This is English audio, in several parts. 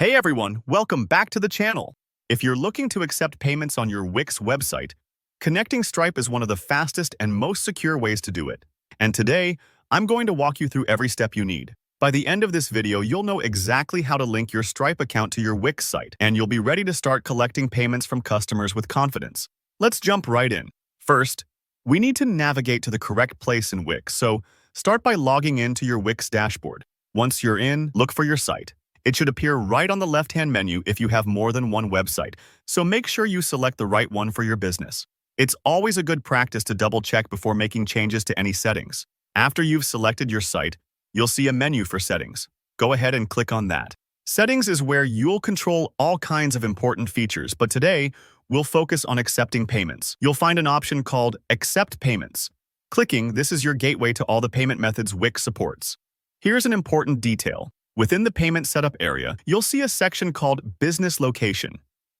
Hey everyone, welcome back to the channel. If you're looking to accept payments on your Wix website, connecting Stripe is one of the fastest and most secure ways to do it. And today, I'm going to walk you through every step you need. By the end of this video, you'll know exactly how to link your Stripe account to your Wix site, and you'll be ready to start collecting payments from customers with confidence. Let's jump right in. First, we need to navigate to the correct place in Wix, so start by logging in to your Wix dashboard. Once you're in, look for your site. It should appear right on the left-hand menu if you have more than one website, so make sure you select the right one for your business. It's always a good practice to double-check before making changes to any settings. After you've selected your site, you'll see a menu for settings. Go ahead and click on that. Settings is where you'll control all kinds of important features, but today, we'll focus on accepting payments. You'll find an option called Accept Payments. Clicking this is your gateway to all the payment methods Wix supports. Here's an important detail. Within the payment setup area, you'll see a section called Business Location.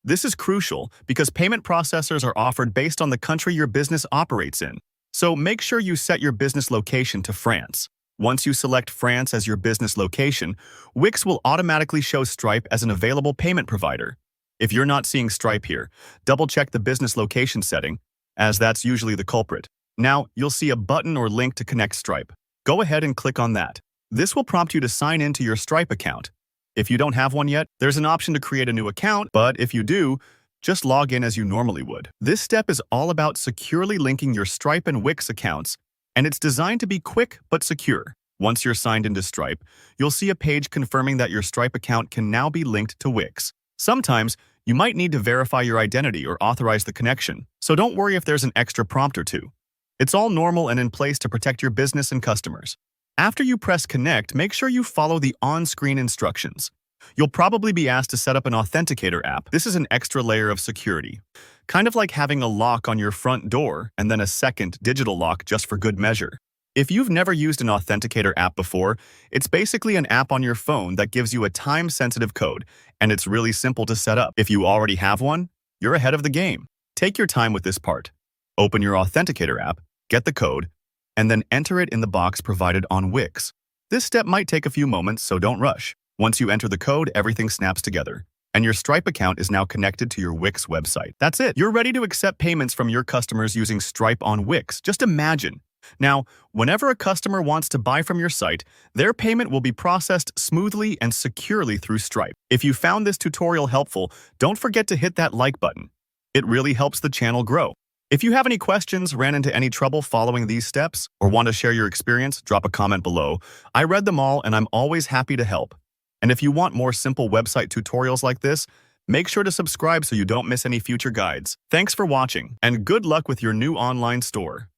This is crucial because payment processors are offered based on the country your business operates in. So make sure you set your business location to France. Once you select France as your business location, Wix will automatically show Stripe as an available payment provider. If you're not seeing Stripe here, double-check the business location setting, as that's usually the culprit. Now, you'll see a button or link to connect Stripe. Go ahead and click on that. This will prompt you to sign into your Stripe account. If you don't have one yet, there's an option to create a new account, but if you do, just log in as you normally would. This step is all about securely linking your Stripe and Wix accounts, and it's designed to be quick but secure. Once you're signed into Stripe, you'll see a page confirming that your Stripe account can now be linked to Wix. Sometimes, you might need to verify your identity or authorize the connection, so don't worry if there's an extra prompt or two. It's all normal and in place to protect your business and customers. After you press Connect, make sure you follow the on-screen instructions. You'll probably be asked to set up an authenticator app. This is an extra layer of security, kind of like having a lock on your front door and then a second digital lock just for good measure. If you've never used an authenticator app before, it's basically an app on your phone that gives you a time-sensitive code, and it's really simple to set up. If you already have one, you're ahead of the game. Take your time with this part. Open your authenticator app, get the code, and then enter it in the box provided on Wix. This step might take a few moments, so don't rush. Once you enter the code, everything snaps together, and your Stripe account is now connected to your Wix website. That's it. You're ready to accept payments from your customers using Stripe on Wix. Just imagine. Now, whenever a customer wants to buy from your site, their payment will be processed smoothly and securely through Stripe. If you found this tutorial helpful, don't forget to hit that like button. It really helps the channel grow. If you have any questions, ran into any trouble following these steps, or want to share your experience, drop a comment below. I read them all and I'm always happy to help. And if you want more simple website tutorials like this, make sure to subscribe so you don't miss any future guides. Thanks for watching, and good luck with your new online store.